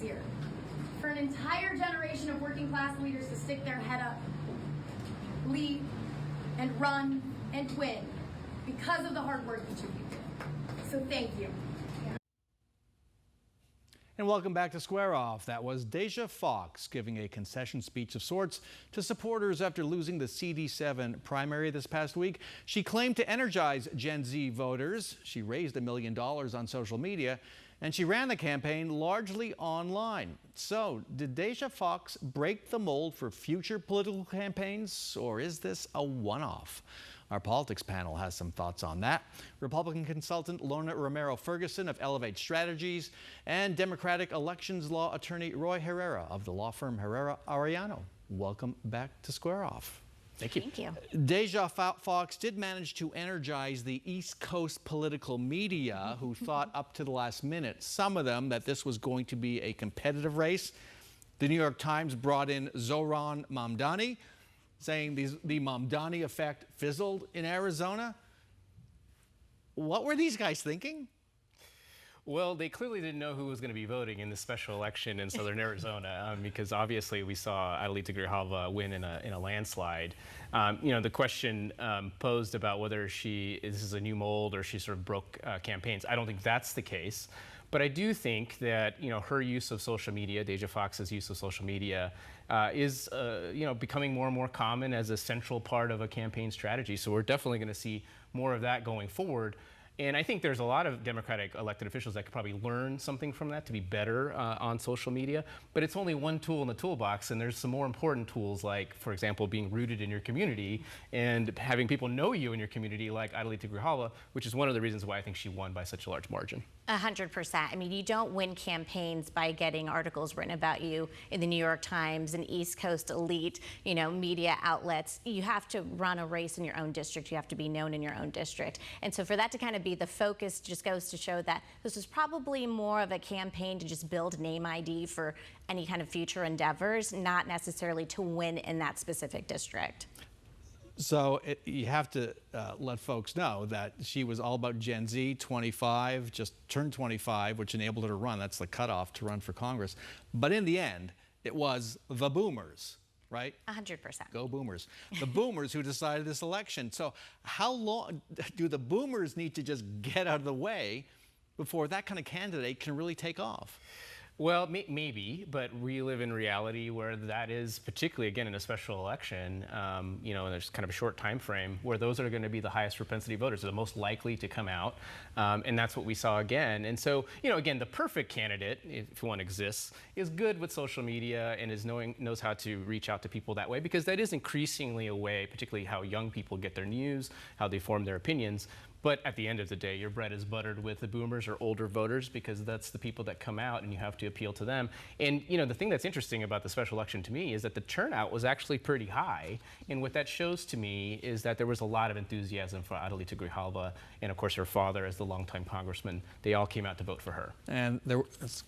easier for an entire generation of working class leaders to stick their head up, lead, and run and win because of the hard work each of you did. So thank you. And welcome back to Square Off. That was Deja Foxx giving a concession speech of sorts to supporters after losing the CD7 primary this past week. She claimed to energize Gen Z voters. She raised $1 million on social media, and she ran the campaign largely online. So, did Deja Foxx break the mold for future political campaigns, or is this a one-off? Our politics panel has some thoughts on that. Republican consultant Lorna Romero Ferguson of Elevate Strategies and Democratic elections law attorney Roy Herrera of the law firm Herrera Arellano. Welcome back to Square Off. Thank you. Thank you. Deja Foxx did manage to energize the East Coast political media who thought up to the last minute, some of them, that this was going to be a competitive race. The New York Times brought in Zohran Mamdani, saying the Mamdani effect fizzled in Arizona. What were these guys thinking? Well, they clearly didn't know who was going to be voting in this special election in southern Arizona, because obviously we saw Adelita Grijalva win in a landslide. The question posed about whether this is a new mold or she sort of broke campaigns. I don't think that's the case. But I do think that her use of social media, Deja Foxx's use of social media, is becoming more and more common as a central part of a campaign strategy. So we're definitely going to see more of that going forward. And I think there's a lot of Democratic elected officials that could probably learn something from that to be better on social media. But it's only one tool in the toolbox, and there's some more important tools, like, for example, being rooted in your community and having people know you in your community, like Adelita Grijalva, which is one of the reasons why I think she won by such a large margin. 100%. I mean, you don't win campaigns by getting articles written about you in the New York Times and East Coast elite, media outlets. You have to run a race in your own district. You have to be known in your own district. And so for that to kind of be the focus just goes to show that this was probably more of a campaign to just build name ID for any kind of future endeavors, not necessarily to win in that specific district. So you have to let folks know that she was all about Gen Z, 25, just turned 25, which enabled her to run. That's the cutoff to run for Congress. But in the end, it was the boomers, right? 100%. Go boomers. The boomers who decided this election. So how long do the boomers need to just get out of the way before that kind of candidate can really take off? Well, maybe, but we live in reality where that is, particularly again in a special election, and there's kind of a short time frame where those are going to be the highest propensity voters, are the most likely to come out, and that's what we saw again. And so, again, the perfect candidate, if one exists, is good with social media and knows how to reach out to people that way, because that is increasingly a way, particularly how young people get their news, how they form their opinions. But at the end of the day, your bread is buttered with the boomers or older voters, because that's the people that come out and you have to appeal to them. And, the thing that's interesting about the special election to me is that the turnout was actually pretty high. And what that shows to me is that there was a lot of enthusiasm for Adelita Grijalva, and of course her father as the longtime congressman. They all came out to vote for her. And this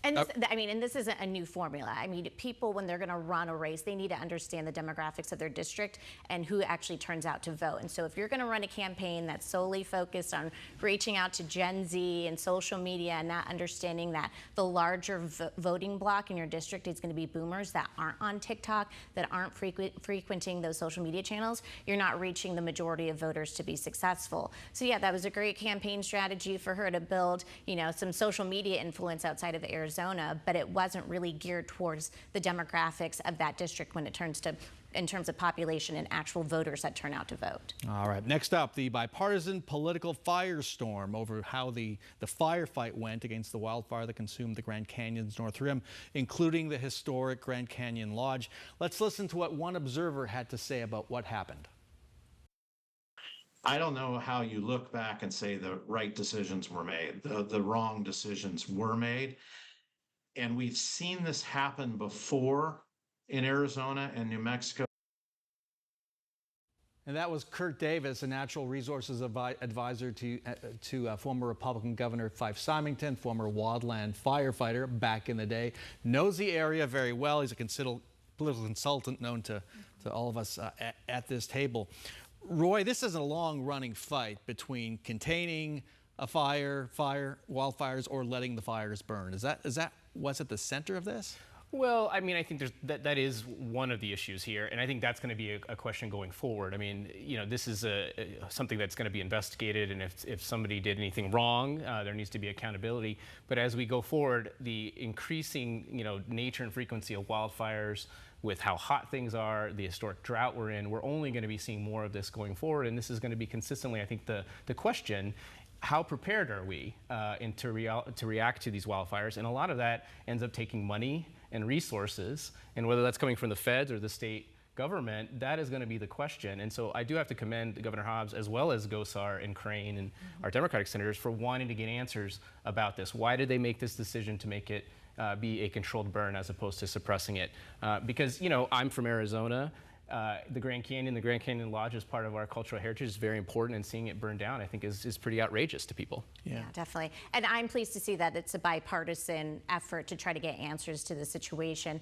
isn't a new formula. I mean, people, when they're going to run a race, they need to understand the demographics of their district and who actually turns out to vote. And so if you're going to run a campaign that's solely focused on reaching out to Gen Z and social media and not understanding that the larger voting block in your district is going to be boomers that aren't on TikTok, that aren't frequenting those social media channels, you're not reaching the majority of voters to be successful. So yeah, that was a great campaign strategy for her to build, some social media influence outside of Arizona, but it wasn't really geared towards the demographics of that district when it turns to in terms of population and actual voters that turn out to vote. All right, next up, the bipartisan political firestorm over how the firefight went against the wildfire that consumed the Grand Canyon's North Rim, including the historic Grand Canyon Lodge. Let's listen to what one observer had to say about what happened. I don't know how you look back and say the right decisions were made. The wrong decisions were made. And we've seen this happen before in Arizona and New Mexico. And that was Kurt Davis, a natural resources advisor to former Republican Governor Fife Symington, former wildland firefighter back in the day. Knows the area very well. He's a political consultant known to all of us at this table. Roy, this is a long-running fight between containing a wildfires, or letting the fires burn. Is that was at the center of this? Well, I mean, I think that is one of the issues here, and I think that's going to be a question going forward. I mean, you know, this is something that's going to be investigated, and if somebody did anything wrong, there needs to be accountability. But as we go forward, the increasing, you know, nature and frequency of wildfires, with how hot things are, the historic drought we're in, we're only going to be seeing more of this going forward, and this is going to be consistently, I think, the question. How prepared are we to react to these wildfires? And a lot of that ends up taking money and resources, and whether that's coming from the feds or the state government, that is going to be the question. And so I do have to commend Governor Hobbs as well as Gosar and Crane and our Democratic senators for wanting to get answers about this. Why did they make this decision to make it be a controlled burn as opposed to suppressing it? Because, you know, I'm from Arizona. The Grand Canyon Lodge is part of our cultural heritage. Is very important, and seeing it burn down, I think, is pretty outrageous to people. Yeah, definitely. And I'm pleased to see that it's a bipartisan effort to try to get answers to the situation.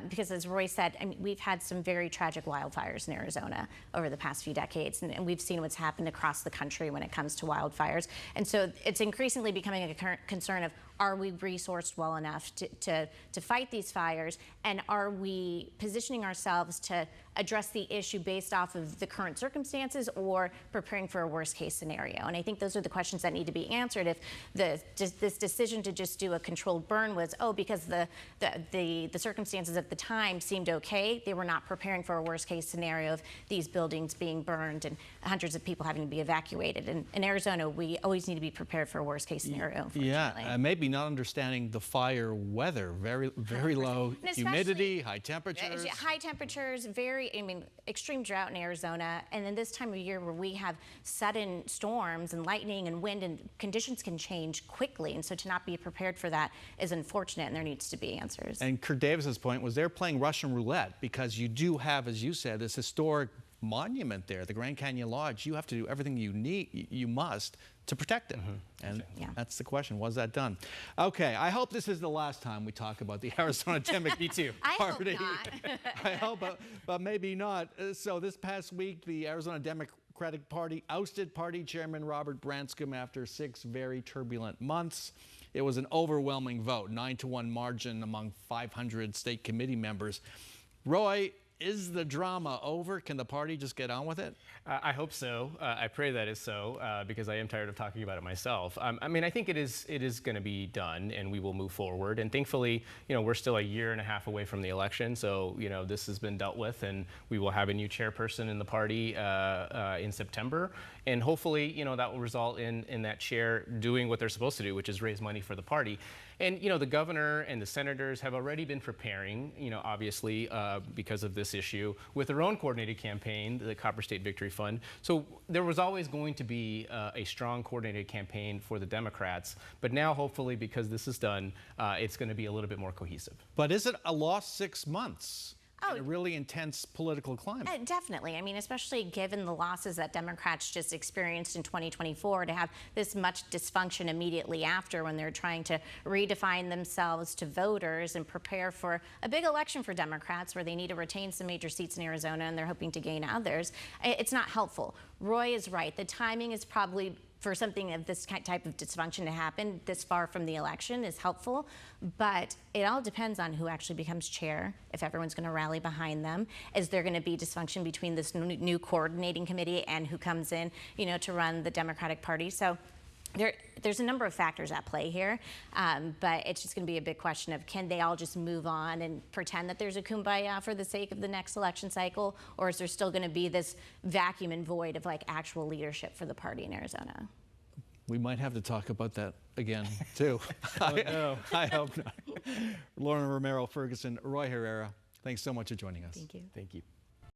Because as Roy said, I mean, we've had some very tragic wildfires in Arizona over the past few decades, and we've seen what's happened across the country when it comes to wildfires. And so it's increasingly becoming a concern of, are we resourced well enough to fight these fires? And are we positioning ourselves to address the issue based off of the current circumstances or preparing for a worst case scenario? And I think those are the questions that need to be answered. If this decision to just do a controlled burn was, because the circumstances at the time seemed okay, they were not preparing for a worst case scenario of these buildings being burned and hundreds of people having to be evacuated. And in Arizona, we always need to be prepared for a worst case scenario, unfortunately. Yeah, maybe not understanding the fire weather, very low humidity, high temperatures. High temperatures, extreme drought in Arizona, and then this time of year where we have sudden storms and lightning and wind, and conditions can change quickly, and so to not be prepared for that is unfortunate, and there needs to be answers. And Kurt Davis's point was they're playing Russian roulette, because you do have, as you said, this historic monument there, the Grand Canyon Lodge. You have to do everything you must to protect it. And that's the question. Was that done? Okay, I hope this is the last time we talk about the Arizona Democratic Party. I hope not. I hope, but maybe not. So this past week, the Arizona Democratic Party ousted party chairman Robert Branscombe after 6 very turbulent months. It was an overwhelming vote, 9-1 margin among 500 state committee members. Roy, is the drama over? Can the party just get on with it? I hope so. I pray that is so, because I am tired of talking about it myself. I mean, I think it is going to be done, and we will move forward. And thankfully, you know, we're still a year and a half away from the election, so you know this has been dealt with, and we will have a new chairperson in the party in September, and hopefully, you know, that will result in that chair doing what they're supposed to do, which is raise money for the party. And you know, the governor and the senators have already been preparing, you know, obviously because of this issue, with their own coordinated campaign, the Copper State Victory Fund. So there was always going to be a strong coordinated campaign for the Democrats, but now hopefully, because this is done, it's going to be a little bit more cohesive. But is it a lost 6 months? In a really intense political climate. Definitely. I mean, especially given the losses that Democrats just experienced in 2024, to have this much dysfunction immediately after, when they're trying to redefine themselves to voters and prepare for a big election for Democrats where they need to retain some major seats in Arizona and they're hoping to gain others. It's not helpful. Roy is right. The timing is probably, for something of this type of dysfunction to happen this far from the election, is helpful, but it all depends on who actually becomes chair, if everyone's going to rally behind them. Is there going to be dysfunction between this new coordinating committee and who comes in, you know, to run the Democratic Party? So there's a number of factors at play here, but it's just going to be a big question of, can they all just move on and pretend that there's a kumbaya for the sake of the next election cycle, or is there still going to be this vacuum and void of like actual leadership for the party in Arizona? We might have to talk about that again, too. I hope not. Lauren Romero Ferguson, Roy Herrera, thanks so much for joining us. Thank you. Thank you.